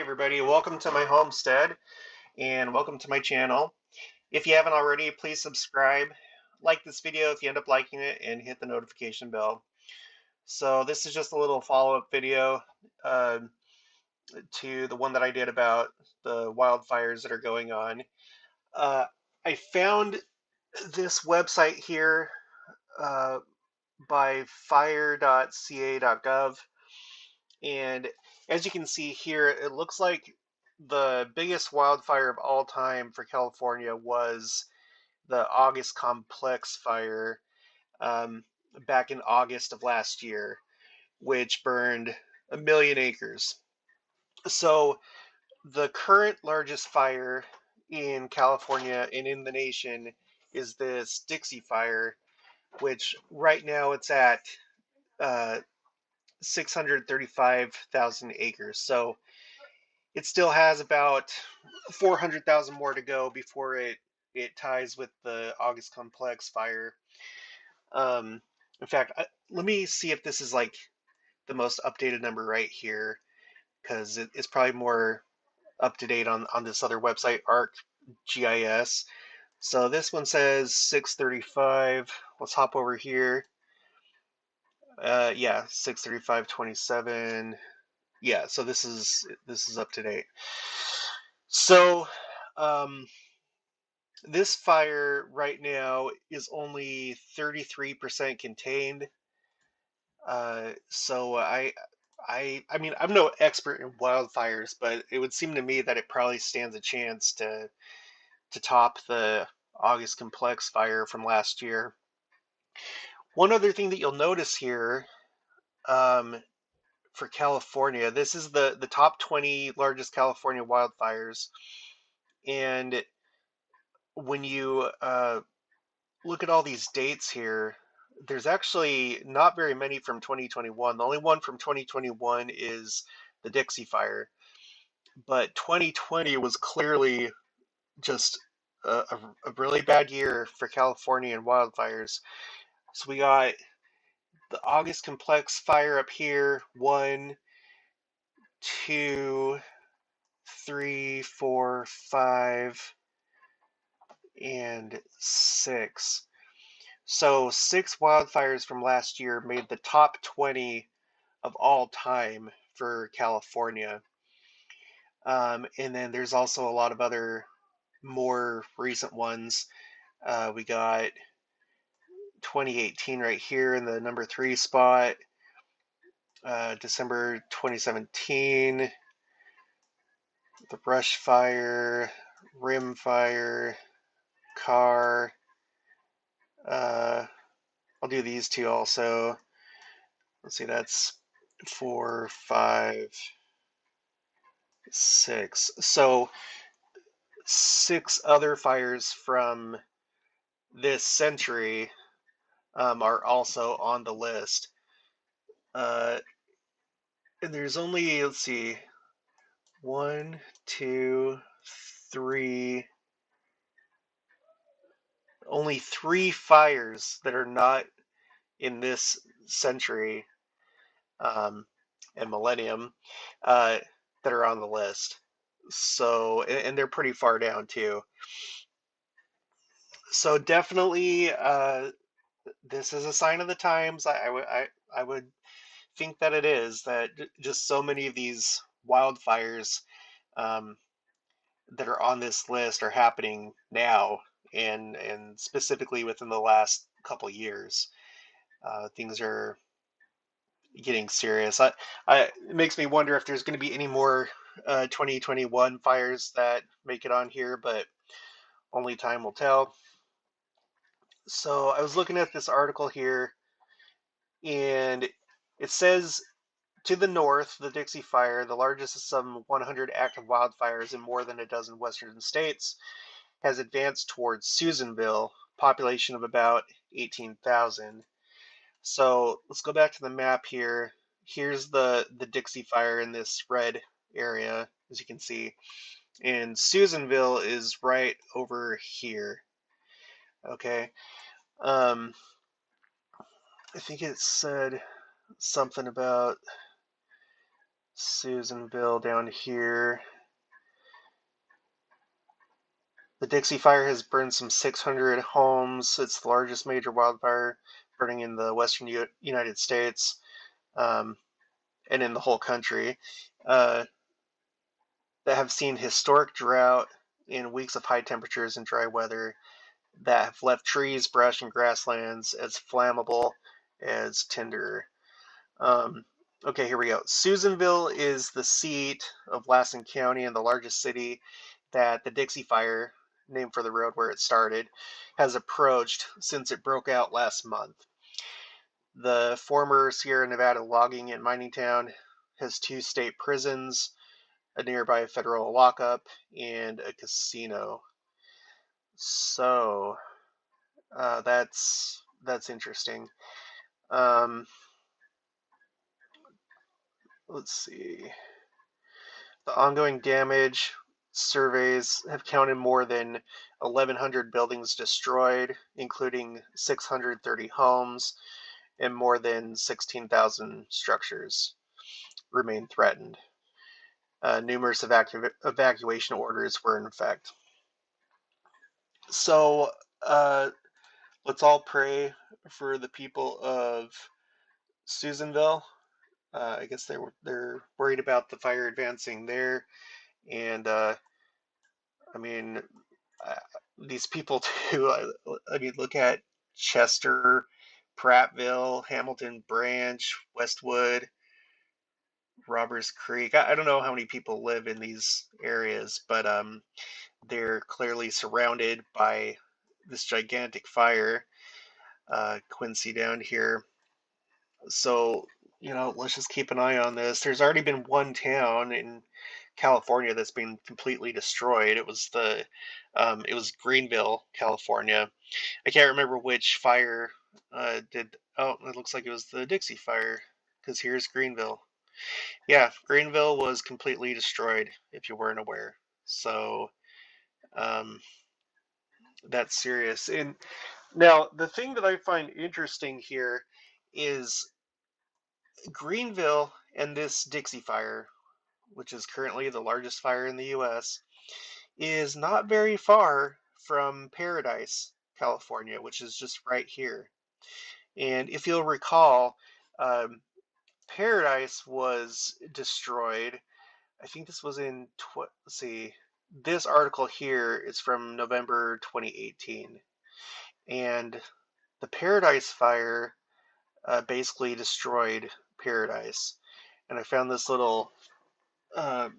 everybody, welcome to my homestead and welcome to my channel. If you haven't already, please subscribe, like this video if you end up liking it, and hit the notification bell. So this is just a little follow-up video uh, to the one that I did about the wildfires that are going on. Uh, I found this website here uh, by fire.ca.gov, and as you can see here, it looks like the biggest wildfire of all time for California was the August Complex fire um, back in August of last year, which burned 1 million acres. So the current largest fire in California and in the nation is this Dixie fire, which right now it's at uh, 635,000 acres. So it still has about 400,000 more to go before it ties with the August Complex fire. Um, in fact, let me see if this is like the most updated number right here, because it's probably more up to date on this other website, ArcGIS. So this one says 635. Let's hop over here. Yeah, 635.27. Yeah, so this is up to date. So, um, this fire right now is only 33% contained. So I mean, I'm no expert in wildfires, but it would seem to me that it probably stands a chance to top the August Complex fire from last year. One other thing that you'll notice here, um, for California, this is the top 20 largest California wildfires, and when you look at all these dates here, there's actually not very many from 2021. The only one from 2021 is the Dixie Fire. But 2020 was clearly just a really bad year for California and wildfires. So we got the August Complex Fire up here, 1, 2, 3, 4, 5, and 6. So 6 wildfires from last year made the top 20 of all time for California. And then there's also a lot of other more recent ones. We got 2018 right here in the number 3 spot. December 2017, the Brush Fire, Rim Fire, Car. I'll do these two also. Let's see, that's 4, 5, 6. So 6 other fires from this century are also on the list. And there's only, let's see, 1, 2, 3, only 3 fires that are not in this century and millennium that are on the list. So, and they're pretty far down too. So definitely, this is a sign of the times. I would think that it is, that just so many of these wildfires um, that are on this list are happening now, and specifically within the last couple years. Things are getting serious. It makes me wonder if there's going to be any more 2021 fires that make it on here, but only time will tell. So I was looking at this article here, and it says to the north, the Dixie Fire, the largest of some 100 active wildfires in more than a dozen western states, has advanced towards Susanville, population of about 18,000. So let's go back to the map here. Here's the Dixie Fire in this red area, as you can see. And Susanville is right over here. Okay. I think it said something about Susanville down here. The Dixie Fire has burned some 600 homes. It's the largest major wildfire burning in the western United States, um, and in the whole country. Uh, that have seen historic drought in weeks of high temperatures and dry weather that have left trees, brush, and grasslands as flammable as tinder. Um, okay, here we go. Susanville is the seat of Lassen County and the largest city that the Dixie Fire, named for the road where it started, has approached since it broke out last month. The former Sierra Nevada logging and mining town has two state prisons, a nearby federal lockup, and a casino. So that's interesting. Um, let's see. The ongoing damage surveys have counted more than 1,100 buildings destroyed, including 630 homes, and more than 16,000 structures remain threatened. Numerous evacuation orders were in effect. So let's all pray for the people of Susanville. I guess they're worried about the fire advancing there, and I mean, uh, these people too. I mean, look at Chester, Prattville, Hamilton Branch, Westwood, Robbers Creek. I don't know how many people live in these areas, but they're clearly surrounded by this gigantic fire. Quincy down here. So, let's just keep an eye on this. There's already been one town in California that's been completely destroyed. It was Greenville, California. I can't remember which fire did. Oh, it looks like it was the Dixie Fire, because here's Greenville. Yeah, Greenville was completely destroyed, if you weren't aware. So, um, that's serious. And now, the thing that I find interesting here is Greenville and this Dixie Fire, which is currently the largest fire in the US, is not very far from Paradise, California, which is just right here. And if you'll recall, um, Paradise was destroyed. I think this was in, let's see, this article here is from November 2018. And the Paradise Fire basically destroyed Paradise. And I found uh,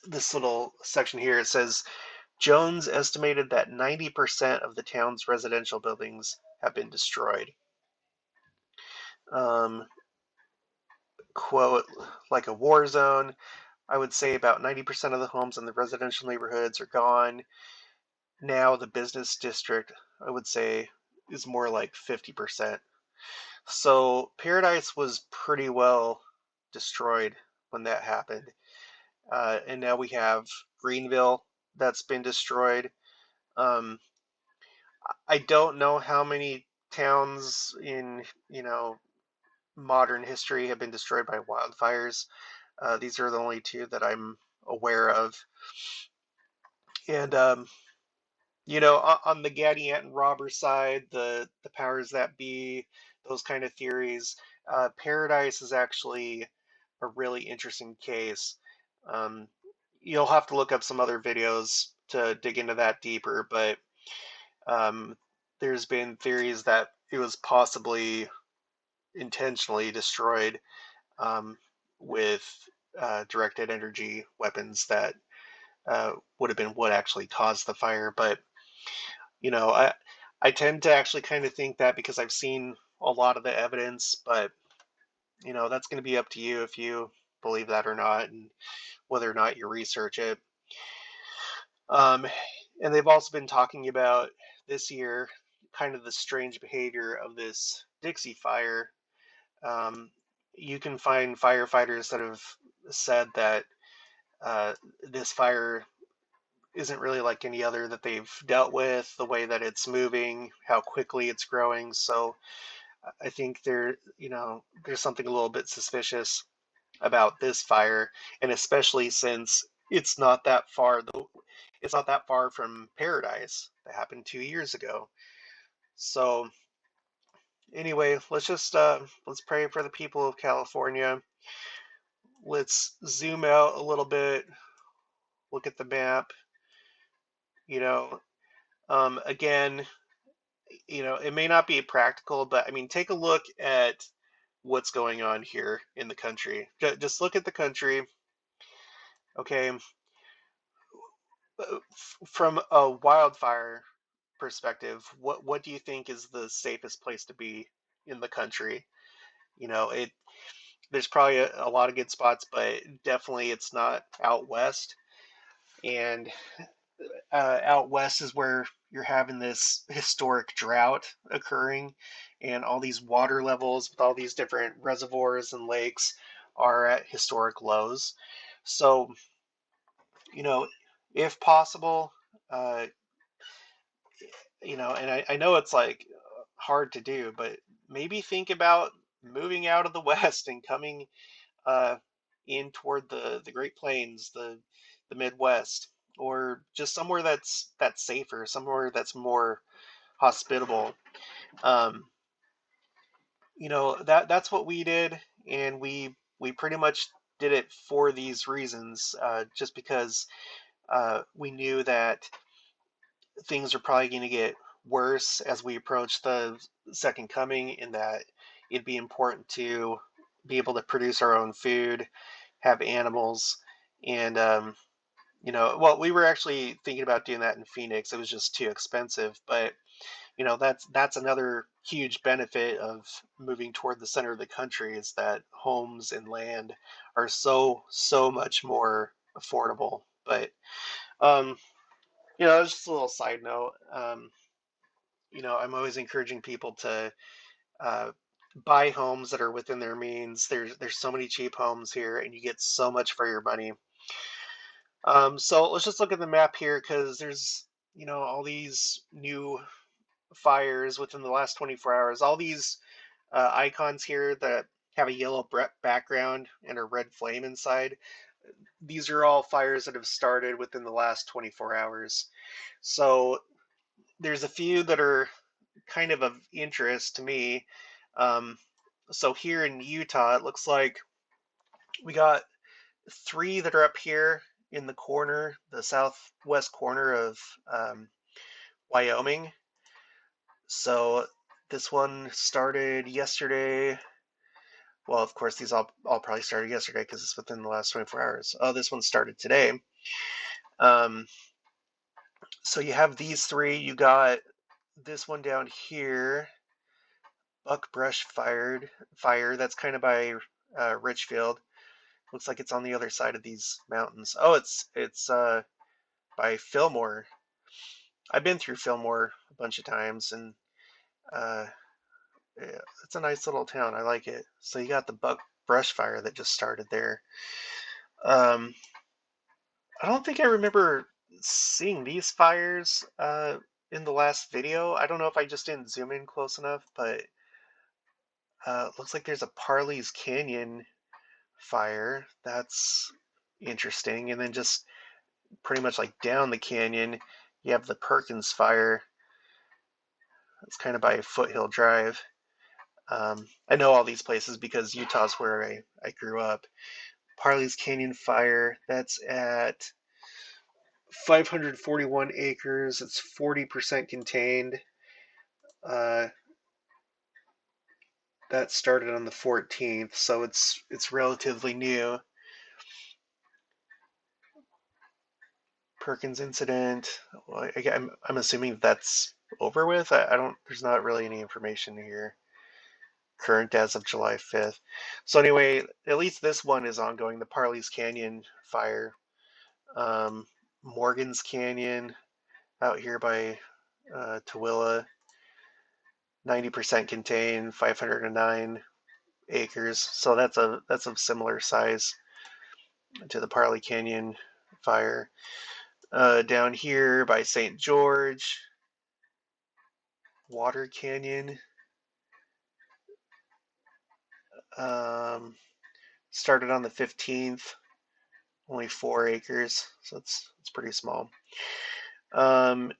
this little section here. It says Jones estimated that 90% of the town's residential buildings have been destroyed. Um, quote, like a war zone, I would say about 90% of the homes in the residential neighborhoods are gone. Now the business district, I would say, is more like 50%. So Paradise was pretty well destroyed when that happened. And now we have Greenville that's been destroyed. Um, I don't know how many towns in, modern history have been destroyed by wildfires. These are the only two that I'm aware of. And, on the Gadiant and Robber side, the powers that be, those kind of theories, Paradise is actually a really interesting case. Um, you'll have to look up some other videos to dig into that deeper, but um, there's been theories that it was possibly intentionally destroyed um, with directed energy weapons that would have been what actually caused the fire. But you know, I I tend to actually kind of think that because I've seen a lot of the evidence, but that's going to be up to you if you believe that or not, and whether or not you research it. Um, and they've also been talking about this year kind of the strange behavior of this Dixie fire. Um, you can find firefighters that have said that this fire isn't really like any other that they've dealt with, the way that it's moving, how quickly it's growing. So I think there's something a little bit suspicious. about this fire, and especially since it's not that far from Paradise that happened 2 years ago. So anyway, let's pray for the people of California. Let's zoom out a little bit, look at the map. You know, again, it may not be practical, but I mean, take a look at what's going on here in the country. Just look at the country, okay? From a wildfire perspective, what do you think is the safest place to be in the country? It there's probably a lot of good spots, but definitely it's not out west. And out west is where you're having this historic drought occurring, and all these water levels with all these different reservoirs and lakes are at historic lows. So, you know, if possible, uh, and I know it's like hard to do, but maybe think about moving out of the West and coming uh, in toward the Great Plains, the Midwest, or just somewhere that's safer, somewhere that's more hospitable. Um, that's what we did, and we pretty much did it for these reasons, just because we knew that things are probably going to get worse as we approach the second coming, in that it'd be important to be able to produce our own food, have animals, and well, we were actually thinking about doing that in Phoenix. It was just too expensive, but that's another huge benefit of moving toward the center of the country, is that homes and land are so much more affordable. But um, just a little side note. I'm always encouraging people to uh, buy homes that are within their means. There's so many cheap homes here, and you get so much for your money. So let's just look at the map here, because there's all these new fires within the last 24 hours. All these icons here that have a yellow background and a red flame inside. These are all fires that have started within the last 24 hours. So there's a few that are kind of interest to me. Um, so here in Utah, it looks like we got three that are up here in the corner, the southwest corner of Wyoming. So this one started yesterday. Well, of course, these all probably started yesterday because it's within the last 24 hours. Oh, this one started today. Um, so you have these three. You got this one down here, Buckbrush Fire. That's kind of by Richfield. Looks like it's on the other side of these mountains. Oh, it's by Fillmore. I've been through Fillmore a bunch of times, and uh, yeah, it's a nice little town. I like it. So you got the Buckbrush Fire that just started there. Um, I don't think I remember seeing these fires in the last video. I don't know if I just didn't zoom in close enough, but looks like there's a Parley's Canyon fire. That's interesting. And then just pretty much like down the canyon, you have the Perkins Fire. It's kind of by Foothill Drive. I know all these places because Utah's where I grew up. Parley's Canyon Fire, that's at 541 acres. It's 40% contained. Uh, that started on the 14th, so it's relatively new. Perkins incident. Well, I'm assuming that's over with. I don't. There's not really any information here. Current as of July 5th. So anyway, at least this one is ongoing. The Parley's Canyon fire. Um, Morgan's Canyon out here by Tooele. 90% contained, 509 acres. So that's a similar size to the Parley Canyon fire. Down here by St. George, Water Canyon. Um, Started on the 15th, only 4 acres, so it's pretty small. Um,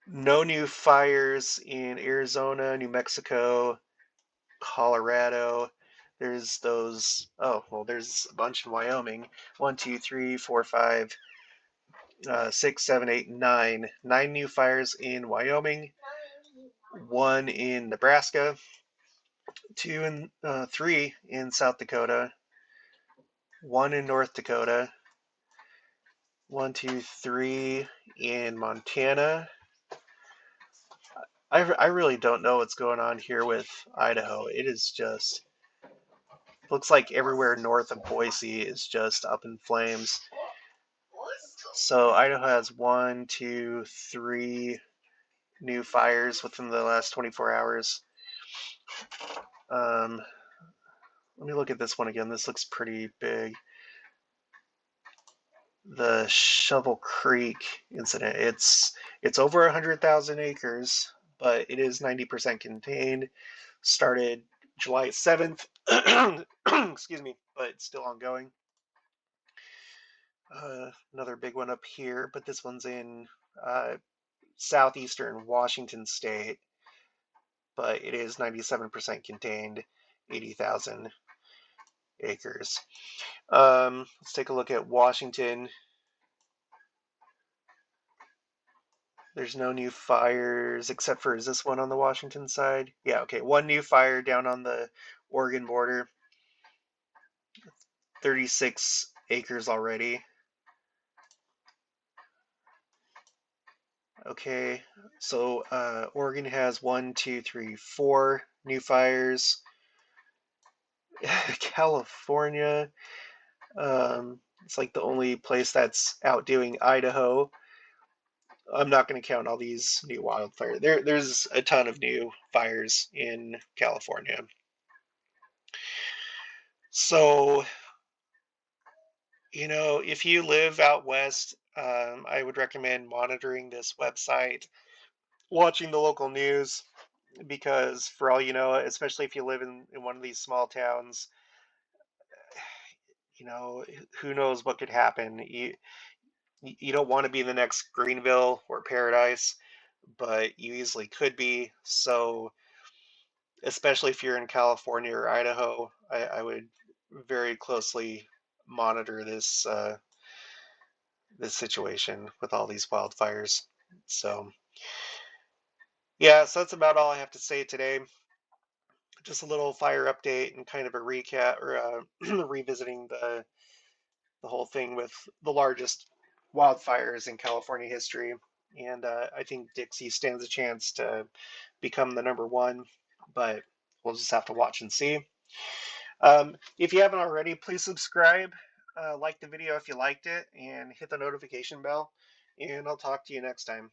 no new fires in Arizona, New Mexico, Colorado. There's those. Oh, well, there's a bunch in Wyoming. 1, 2, 3, 4, 5, 6, 7, 8, 9. 9 new fires in Wyoming. 1 in Nebraska. 2 and 3 in South Dakota. 1 in North Dakota. 1, 2, 3 in Montana. I really don't know what's going on here with Idaho. It is just looks like everywhere north of Boise is just up in flames. So Idaho has 1, 2, 3 new fires within the last 24 hours. Let me look at this one again. This looks pretty big. The Shovel Creek incident. It's over 100,000 acres, but it is 90% contained. Started July 7th. Excuse me, but it's still ongoing. Another big one up here, but this one's in southeastern Washington state, but it is 97% contained, 80,000 acres. Let's take a look at Washington. There's no new fires except for, is this one on the Washington side? Yeah, okay. 1 new fire down on the Oregon border. 36 acres already. Okay, so Oregon has 1, 2, 3, 4 new fires. California, it's like the only place that's outdoing Idaho. I'm not going to count all these new wildfires. There's a ton of new fires in California. So, if you live out west, I would recommend monitoring this website, watching the local news, because for all you know, especially if you live in one of these small towns, who knows what could happen. You don't want to be the next Greenville or Paradise, but you easily could be. So, especially if you're in California or Idaho, I would very closely monitor this situation with all these wildfires. So, yeah, so that's about all I have to say today. Just a little fire update and kind of a recap, or revisiting the whole thing with the largest wildfires in California history. And I think Dixie stands a chance to become the number one, but we'll just have to watch and see. If you haven't already, please subscribe, like the video if you liked it, and hit the notification bell. And I'll talk to you next time.